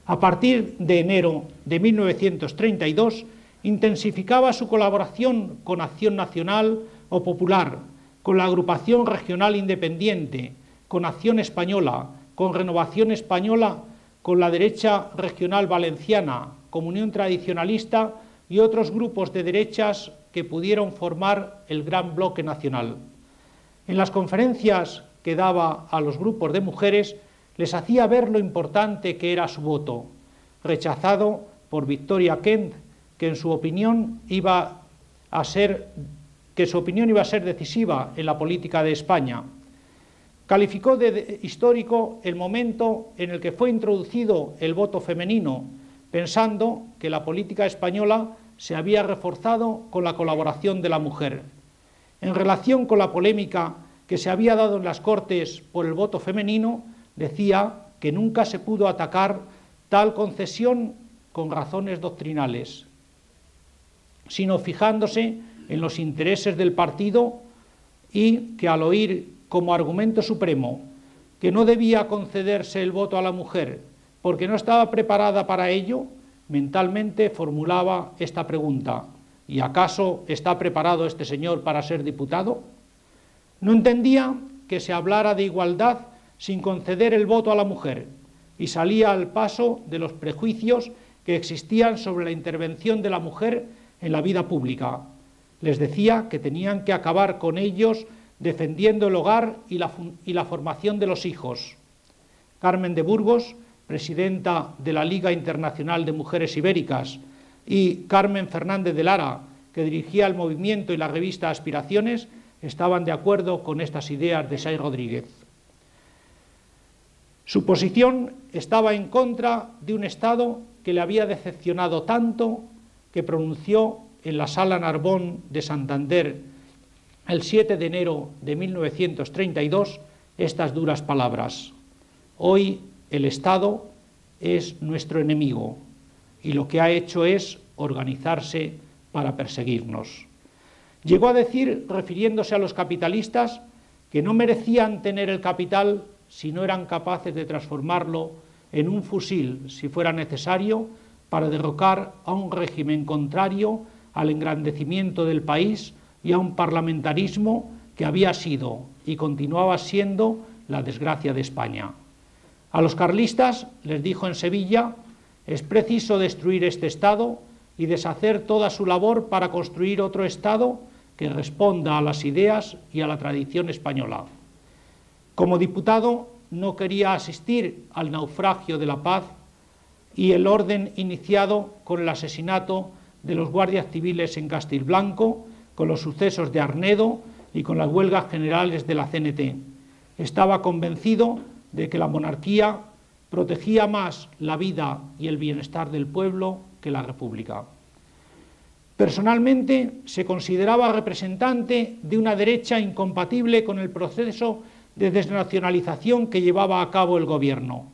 A partir de enero de 1932, intensificaba su colaboración con Acción Nacional o Popular, con la Agrupación Regional Independiente, con Acción Española, con Renovación Española, con la derecha regional valenciana, Comunión Tradicionalista y otros grupos de derechas que pudieron formar el Gran Bloque Nacional. En las conferencias que daba a los grupos de mujeres, les hacía ver lo importante que era su voto, rechazado por Victoria Kent, que su opinión iba a ser decisiva en la política de España. Calificó de histórico el momento en el que fue introducido el voto femenino, pensando que la política española se había reforzado con la colaboración de la mujer. En relación con la polémica que se había dado en las Cortes por el voto femenino, decía que nunca se pudo atacar tal concesión con razones doctrinales, sino fijándose en los intereses del partido, y que al oír como argumento supremo que no debía concederse el voto a la mujer porque no estaba preparada para ello, mentalmente formulaba esta pregunta: ¿y acaso está preparado este señor para ser diputado? No entendía que se hablara de igualdad sin conceder el voto a la mujer, y salía al paso de los prejuicios que existían sobre la intervención de la mujer en la vida pública. Les decía que tenían que acabar con ellos defendiendo el hogar y la formación de los hijos. Carmen de Burgos, presidenta de la Liga Internacional de Mujeres Ibéricas, y Carmen Fernández de Lara, que dirigía el movimiento y la revista Aspiraciones, estaban de acuerdo con estas ideas de Sáenz Rodríguez. Su posición estaba en contra de un Estado que le había decepcionado tanto que pronunció en la Sala Narbón de Santander el 7 de enero de 1932 estas duras palabras: hoy el Estado es nuestro enemigo y lo que ha hecho es organizarse para perseguirnos. Llegó a decir, refiriéndose a los capitalistas, que no merecían tener el capital si no eran capaces de transformarlo en un fusil, si fuera necesario, para derrocar a un régimen contrario al engrandecimiento del país y a un parlamentarismo que había sido y continuaba siendo la desgracia de España. A los carlistas, les dijo en Sevilla, es preciso destruir este Estado y deshacer toda su labor para construir otro Estado que responda a las ideas y a la tradición española. Como diputado, no quería asistir al naufragio de la paz y el orden iniciado con el asesinato de los guardias civiles en Castilblanco, con los sucesos de Arnedo y con las huelgas generales de la CNT. Estaba convencido de que la monarquía protegía más la vida y el bienestar del pueblo que la República. Personalmente se consideraba representante de una derecha incompatible con el proceso de desnacionalización que llevaba a cabo el gobierno.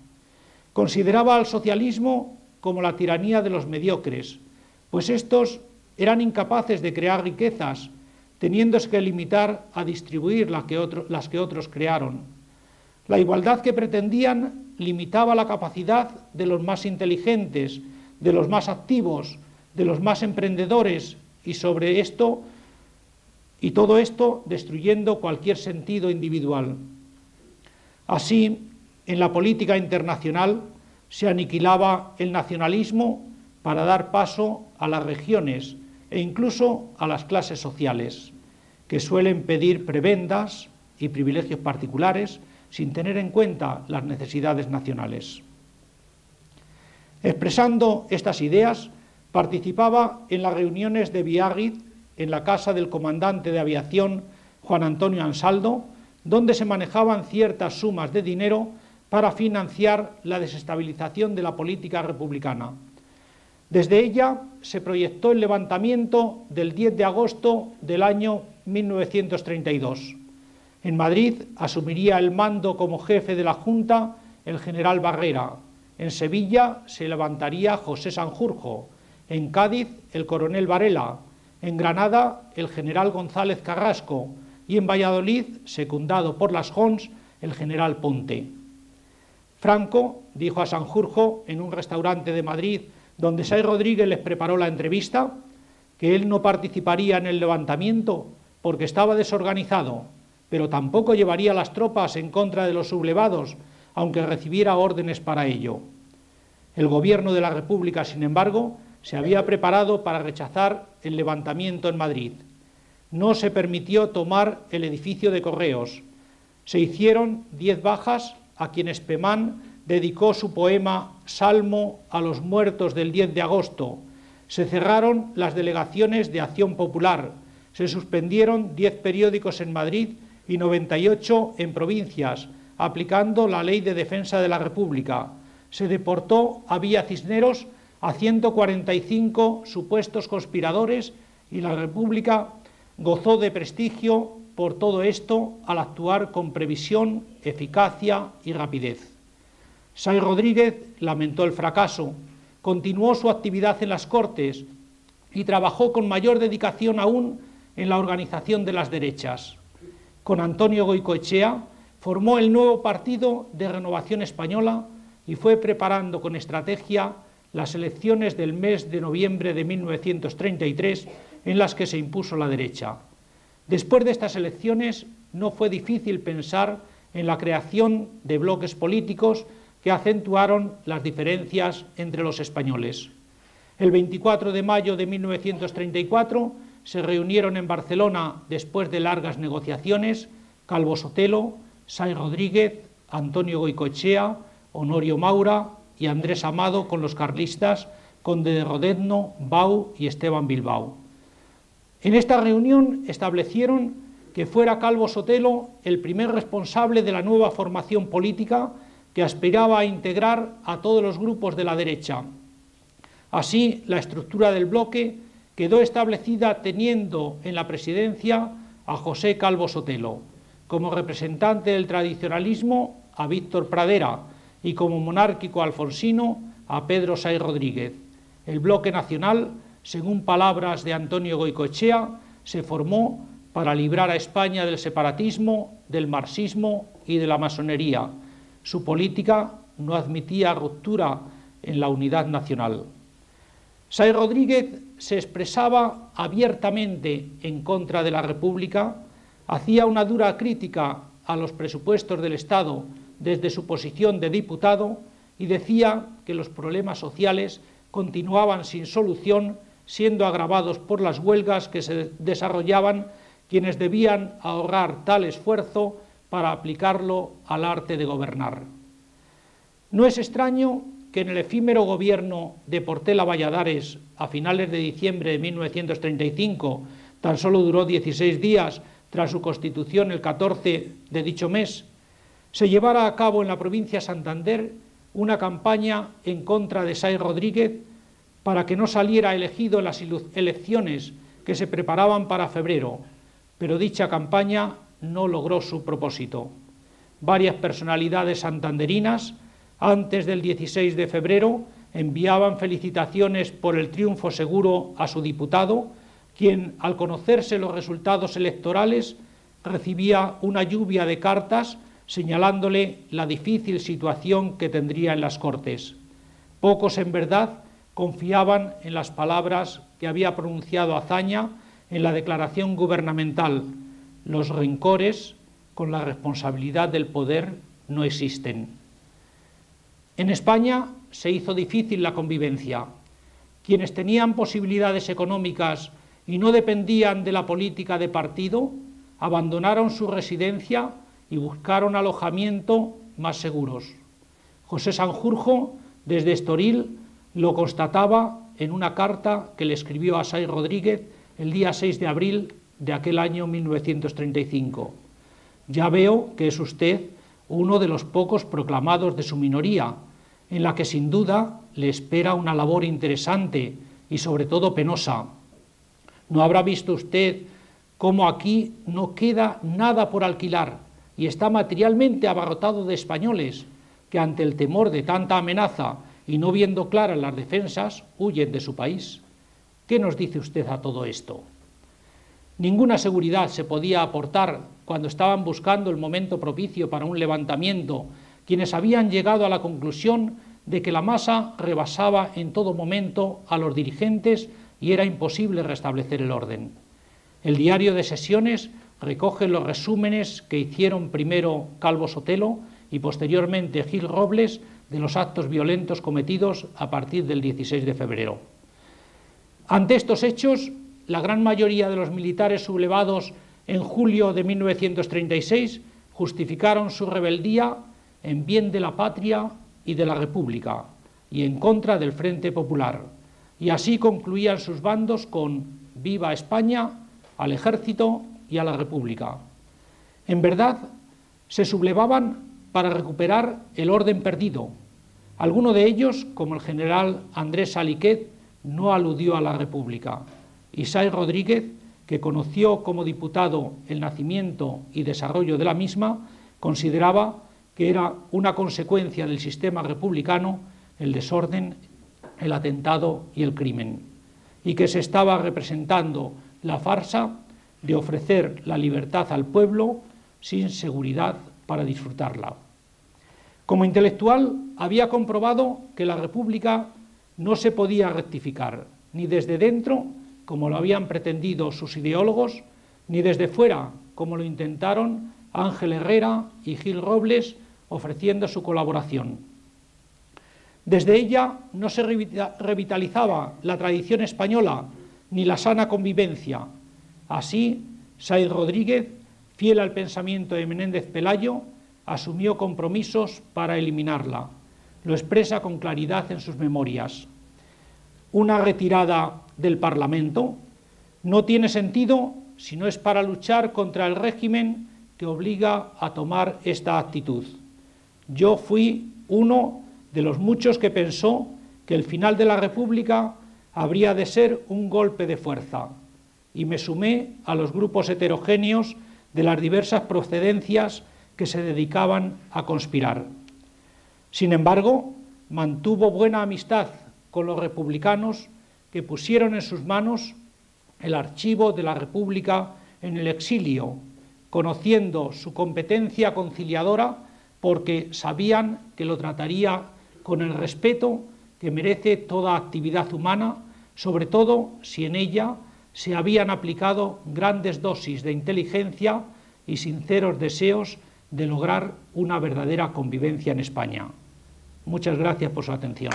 Consideraba al socialismo como la tiranía de los mediocres, pues estos eran incapaces de crear riquezas, teniéndose que limitar a distribuir las que otros crearon. La igualdad que pretendían limitaba la capacidad de los más inteligentes, de los más activos, de los más emprendedores, y sobre esto y todo esto destruyendo cualquier sentido individual. Así, en la política internacional se aniquilaba el nacionalismo para dar paso a las regiones e incluso a las clases sociales, que suelen pedir prebendas y privilegios particulares sin tener en cuenta las necesidades nacionales. Expresando estas ideas, participaba en las reuniones de Biarritz, en la casa del comandante de aviación Juan Antonio Ansaldo, donde se manejaban ciertas sumas de dinero para financiar la desestabilización de la política republicana. Desde ella se proyectó el levantamiento del 10 de agosto del año 1932. En Madrid asumiría el mando como jefe de la Junta el general Barrera. En Sevilla se levantaría José Sanjurjo. En Cádiz el coronel Varela. En Granada el general González Carrasco. Y en Valladolid, secundado por las Jons, el general Ponte. Franco dijo a Sanjurjo en un restaurante de Madrid, donde Sáenz Rodríguez les preparó la entrevista, que él no participaría en el levantamiento porque estaba desorganizado, pero tampoco llevaría las tropas en contra de los sublevados, aunque recibiera órdenes para ello. El gobierno de la República, sin embargo, se había preparado para rechazar el levantamiento en Madrid. No se permitió tomar el edificio de Correos. Se hicieron 10 bajas a quienes Pemán dedicó su poema Salmo a los muertos del 10 de agosto. Se cerraron las delegaciones de Acción Popular. Se suspendieron 10 periódicos en Madrid y 98 en provincias, aplicando la Ley de Defensa de la República. Se deportó a Villa Cisneros a 145 supuestos conspiradores y la República gozó de prestigio por todo esto al actuar con previsión, eficacia y rapidez. Sáenz Rodríguez lamentó el fracaso, continuó su actividad en las Cortes y trabajó con mayor dedicación aún en la organización de las derechas. Con Antonio Goicoechea formó el nuevo Partido de Renovación Española y fue preparando con estrategia las elecciones del mes de noviembre de 1933 en las que se impuso la derecha. Después de estas elecciones no fue difícil pensar en la creación de bloques políticos que acentuaron las diferencias entre los españoles. El 24 de mayo de 1934 se reunieron en Barcelona, después de largas negociaciones, Calvo Sotelo, Sáenz Rodríguez, Antonio Goicoechea, Honorio Maura y Andrés Amado con los carlistas, Conde de Rodezno, Bau y Esteban Bilbao. En esta reunión establecieron que fuera Calvo Sotelo el primer responsable de la nueva formación política que aspiraba a integrar a todos los grupos de la derecha. Así, la estructura del bloque quedó establecida teniendo en la presidencia a José Calvo Sotelo, como representante del tradicionalismo a Víctor Pradera y como monárquico alfonsino a Pedro Sáenz Rodríguez. El bloque nacional, según palabras de Antonio Goicoechea, se formó para librar a España del separatismo, del marxismo y de la masonería. Su política no admitía ruptura en la unidad nacional. Sáenz Rodríguez se expresaba abiertamente en contra de la República, hacía una dura crítica a los presupuestos del Estado desde su posición de diputado y decía que los problemas sociales continuaban sin solución, siendo agravados por las huelgas que se desarrollaban, quienes debían ahorrar tal esfuerzo para aplicarlo al arte de gobernar. No es extraño que en el efímero gobierno de Portela Valladares a finales de diciembre de 1935, tan solo duró 16 días tras su constitución el 14 de dicho mes, se llevara a cabo en la provincia de Santander una campaña en contra de Sáenz Rodríguez para que no saliera elegido en las elecciones que se preparaban para febrero, pero dicha campaña no logró su propósito. Varias personalidades santanderinas, antes del 16 de febrero, enviaban felicitaciones por el triunfo seguro a su diputado, quien, al conocerse los resultados electorales, recibía una lluvia de cartas señalándole la difícil situación que tendría en las Cortes. Pocos, en verdad, confiaban en las palabras que había pronunciado Azaña en la declaración gubernamental: los rencores con la responsabilidad del poder no existen. En España se hizo difícil la convivencia. Quienes tenían posibilidades económicas y no dependían de la política de partido, abandonaron su residencia y buscaron alojamiento más seguros. José Sanjurjo, desde Estoril, lo constataba en una carta que le escribió a Sáenz Rodríguez el día 6 de abril de aquel año 1935. Ya veo que es usted uno de los pocos proclamados de su minoría, en la que sin duda le espera una labor interesante y sobre todo penosa. ¿No habrá visto usted cómo aquí no queda nada por alquilar y está materialmente abarrotado de españoles que, ante el temor de tanta amenaza y no viendo claras las defensas, huyen de su país? ¿Qué nos dice usted a todo esto? Ninguna seguridad se podía aportar cuando estaban buscando el momento propicio para un levantamiento quienes habían llegado a la conclusión de que la masa rebasaba en todo momento a los dirigentes y era imposible restablecer el orden. El diario de sesiones recoge los resúmenes que hicieron primero Calvo Sotelo y posteriormente Gil Robles de los actos violentos cometidos a partir del 16 de febrero. Ante estos hechos, la gran mayoría de los militares sublevados en julio de 1936 justificaron su rebeldía en bien de la patria y de la República y en contra del Frente Popular, y así concluían sus bandos con «Viva España», al Ejército y a la República. En verdad, se sublevaban para recuperar el orden perdido. Alguno de ellos, como el general Andrés Saliquet, no aludió a la República, y Sáenz Rodríguez, que conoció como diputado el nacimiento y desarrollo de la misma, consideraba que era una consecuencia del sistema republicano el desorden, el atentado y el crimen, y que se estaba representando la farsa de ofrecer la libertad al pueblo sin seguridad para disfrutarla. Como intelectual había comprobado que la República no se podía rectificar, ni desde dentro, como lo habían pretendido sus ideólogos, ni desde fuera, como lo intentaron Ángel Herrera y Gil Robles, ofreciendo su colaboración. Desde ella no se revitalizaba la tradición española ni la sana convivencia. Así, Sáenz Rodríguez, fiel al pensamiento de Menéndez Pelayo, asumió compromisos para eliminarla. Lo expresa con claridad en sus memorias. Una retirada del Parlamento no tiene sentido si no es para luchar contra el régimen que obliga a tomar esta actitud. Yo fui uno de los muchos que pensó que el final de la República habría de ser un golpe de fuerza, y me sumé a los grupos heterogéneos de las diversas procedencias que se dedicaban a conspirar. Sin embargo, mantuvo buena amistad con los republicanos que pusieron en sus manos el archivo de la República en el exilio, conociendo su competencia conciliadora porque sabían que lo trataría con el respeto que merece toda actividad humana, sobre todo si en ella se habían aplicado grandes dosis de inteligencia y sinceros deseos de lograr una verdadera convivencia en España. Muchas gracias por su atención.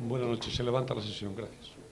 Buenas noches. Se levanta la sesión. Gracias.